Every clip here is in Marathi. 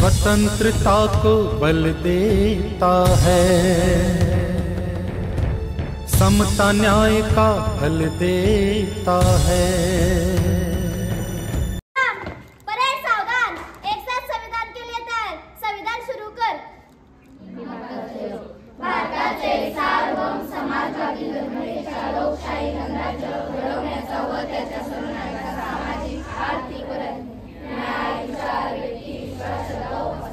स्वतंत्रता को बल देता है, समता न्याय का फल देता है। परेड सावधान, एक साथ संविधान के लिए तैयार। संविधान शुरू कर। भारताचे सार्वभौम समाजवादी धर्मनिरपेक्ष लोकशाही गणराज्य घडवण्याचा व त्याच्या सर्व नागरिकांना सामाजिक आर्थिक व न्याय विचार व्यक्ती विश्वास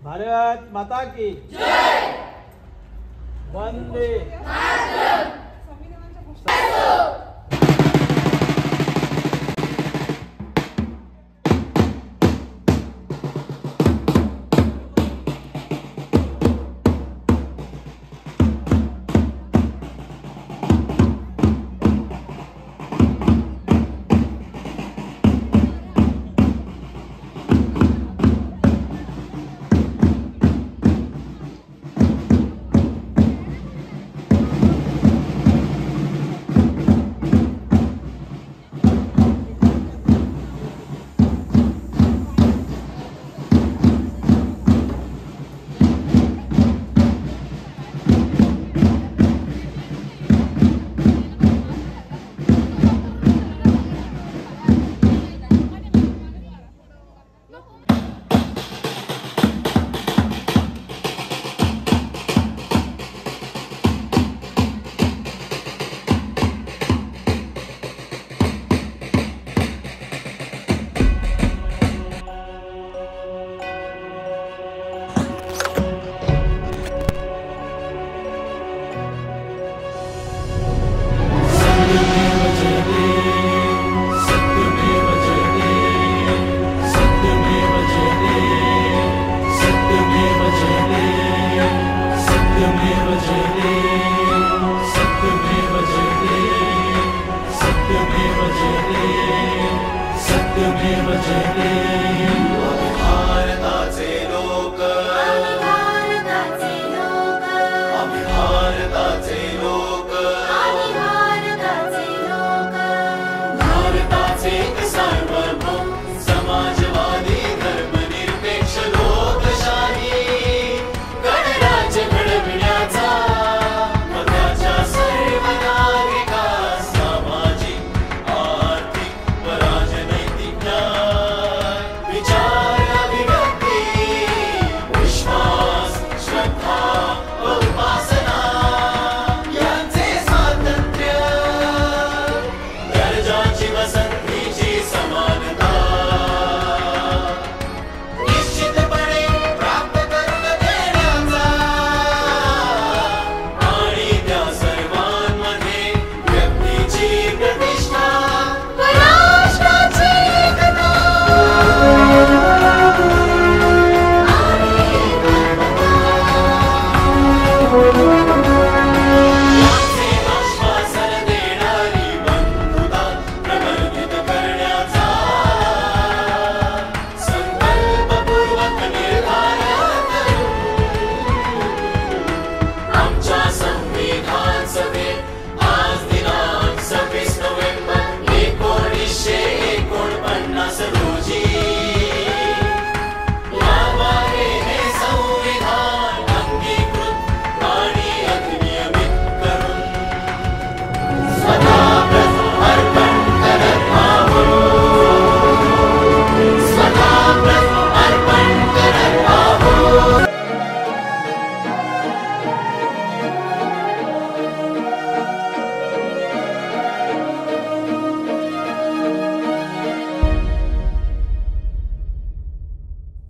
भारत माता की जय। वंदे मातरम।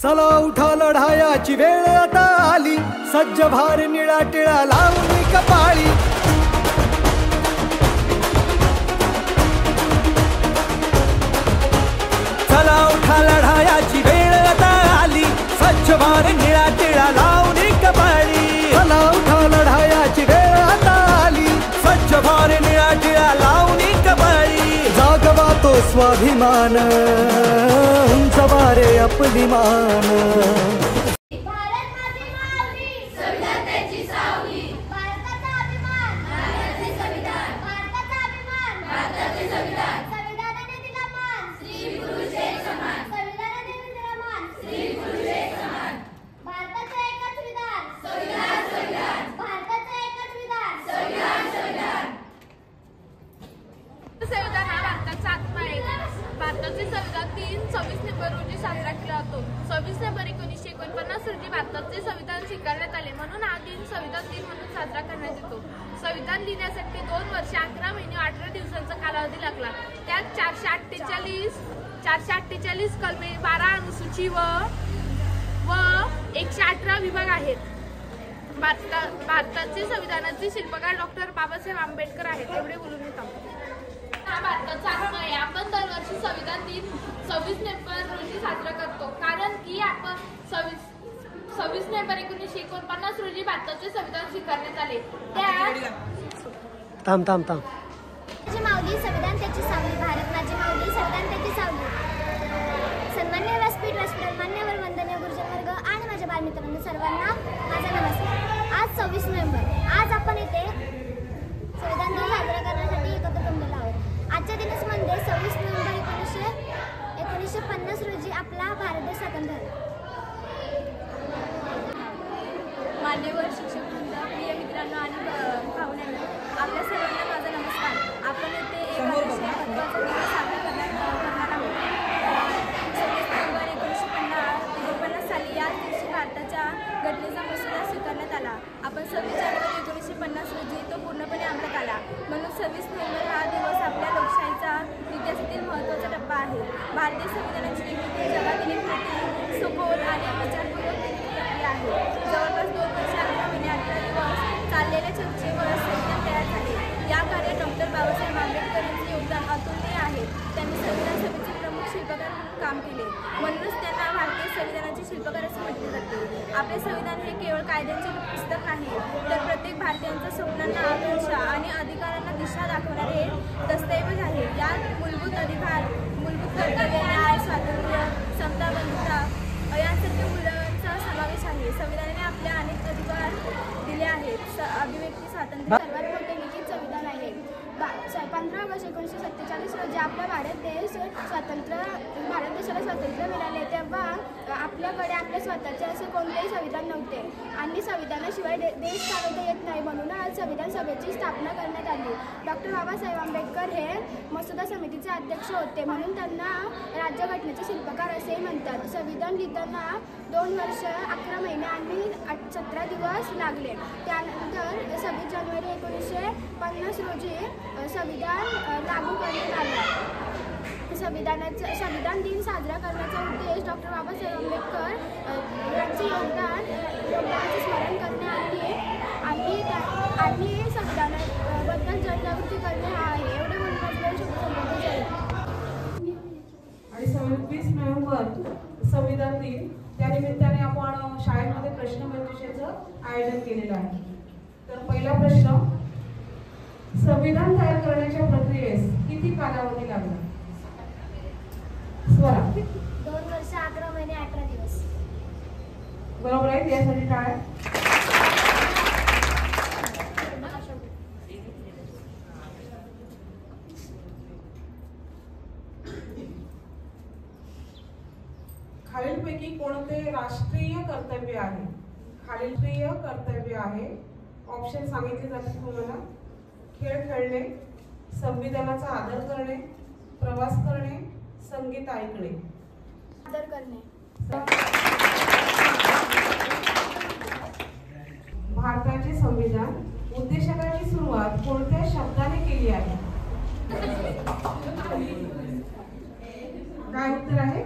चला उठा लढायाची वेळ आता आली, सज्ज भार निळा टिळा लावून कपाळी। चला उठा लढायाची वेळ आता आली, सज्ज भार निळा टिळा लावून कपाळी। चला उठा लढायाची वेळ आता आली, सज्ज भार निळा टिळा लावून कपाळी। जागवा स्वाभिमान उंच वारे आपली मान भारत माझी माऊली संविधान त्याची सावली भारताचा अभिमान भारताचे संविधान भारताचा अभिमान भारताचे संविधान संविधानाने दिला मान स्त्री पुरुष एक समान संविधानाने दिला मान स्त्री पुरुष एक समान भारताचे एकच विधान संविधान संविधान भारताचे एकच विधान संविधान संविधान संविधान हा भारताचा आत्मा आहे. भारताचे संविधान 26 नोव्हेंबर रोजी साजरा केला जातो. 26 नोव्हेंबर 1949 रोजी भारताचे संविधान स्वीकारण्यात आले, म्हणून हा दिन संविधान दिन म्हणून साजरा करण्यात येतो. संविधान लिहिण्यासाठी 2 वर्ष 11 महिने 18 दिवसांचा कालावधी लागला. त्यात 448 कलमे, 12 अनुसूची व 118 विभाग आहेत. भारताचे संविधानाचे शिल्पकार डॉक्टर बाबासाहेब आंबेडकर आहेत. एवढे बोलून येतात. हा भारताचा आत्मा आहे. आपण दरवर्षी संविधान दिन 26 नोव्हेंबर रोजी साजरा करतो, कारण की आपण 26 नोव्हेंबर 1949 रोजी भारताचे संविधान स्वीकारण्यात आले. माझी माऊली संविधान त्याची सावली भारत माझी माऊली संविधान त्याची सावली. सन्मान्य व्यासपीठ मान्यवर वंदनीय गुरुजन वर्ग आणि माझ्या बालमित्रांनो सर्वांना माझा नमस्कार. आज 26 नोव्हेंबर, आज आपण इथे संविधान दिन साजरा करण्यासाठी एकत्र जमलेलो आहोत. आजच्या दिवस म्हणजे 26 नोव्हेंबर 1950 रोजी आपला भारत देश स्वतंत्र झाला. मान्यवर शिक्षक वृंद, प्रिय मित्रांनो आणि पाहुण्यांना आपल्या सर्वांना माझा नमस्कार. आपण येथे एक अतिशय महत्त्वाचा दिवस साजरा करणार आहोत. 26 नोव्हेंबर 1949 साली या दिवशी भारताच्या घटनेचा मसुदा स्वीकारण्यात आला. आपण 26 जानेवारी 1950 रोजी तो पूर्णपणे अंमलात आला. म्हणून 26 नोव्हेंबर हा दिवस आपल्या लोकशाहीचा इतिहासातील महत्त्वाचा टप्पा आहे. भारतीय संविधानाची निर्मिती जगातील एक मोठी, सखोल आणि विचारपूर्वक प्रक्रिया आहे. जवळपास 2 वर्ष 11 महिने 18 दिवस चाललेल्या चर्चेवर संविधान तयार झाले. या कार्यात डॉक्टर बाबासाहेब आंबेडकर यांचे योगदान अतुलनीय आहे. त्यांनी संविधान सभेचे प्रमुख शिल्पकार म्हणून काम केले, म्हणूनच त्यांना भारतीय संविधानाचे शिल्पकार असे म्हटले जाते. आपले संविधान हे केवळ कायद्यांचे पुस्तक नाही, तर प्रत्येक भारतीयांच्या स्वप्नांना, आकांक्षा आणि अधिकारांना दिशा दाखवणारे दस्तऐवज आहे. यात मूलभूत अधिकार, मूलभूत कर्तव्य, न्याय, स्वातंत्र्य, समता, बंधुता यांसारख्या मूल्यांचा समावेश आहे. संविधानाने आपल्या अनेक अधिकार दिले आहेत. अभिव्यक्ती स्वातंत्र्य सर्वात मोठे लिखित संविधान आहे. 15 ऑगस्ट 1947 रोजी आपला भारत देशाला स्वातंत्र्य मिळाले, तेव्हा आपल्याकडे आपले स्वतःचे असे कोणतेही संविधान नव्हते आणि संविधानाशिवाय देश चालवता येत नाही. म्हणूनच संविधान सभेची स्थापना करण्यात आली. डॉक्टर बाबासाहेब आंबेडकर हे मसुदा समितीचे अध्यक्ष होते, म्हणून त्यांना राज्यघटनेचे शिल्पकार असेही म्हणतात. संविधान लिहिताना 2 वर्ष 11 महिने आणि 17 दिवस लागले. त्यानंतर 26 जानेवारी 1950 रोजी संविधान लागू करण्यात आलं. संविधान दिन साजरा करण्याचा उद्देश डॉक्टर बाबासाहेब आंबेडकर यांचे योगदानाचे स्मरण करणे आणि संविधानाबद्दल जनजागृती करणे हा आहे. एवढे म्हणून माझे शब्द संबोधित झाले. आणि 26 नोव्हेंबर संविधान दिन त्यानिमित्ताने आपण शाळेमध्ये प्रश्नमंजुषेचं आयोजन केलेलं आहे. तर पहिला प्रश्न, संविधान तयार करण्याच्या प्रक्रियेस किती कालावधी लागला? स्वरा. 2 वर्ष 11 महिने 18 दिवस. बरोबर आहे. यासाठी टाळ्या. खालीलपैकी कोणते राष्ट्रीय कर्तव्य आहे? खालीलप्रिय कर्तव्य आहे. ऑप्शन सांगितले जातील तुम्हाला. खेळ खेळणे, संविधानाचा आदर करणे, प्रवास करणे, संगीत ऐकणे. आदर करणे. भारताचे संविधान उद्देशकाची सुरुवात कोणत्या शब्दाने केली आहे? काय उत्तर आहे?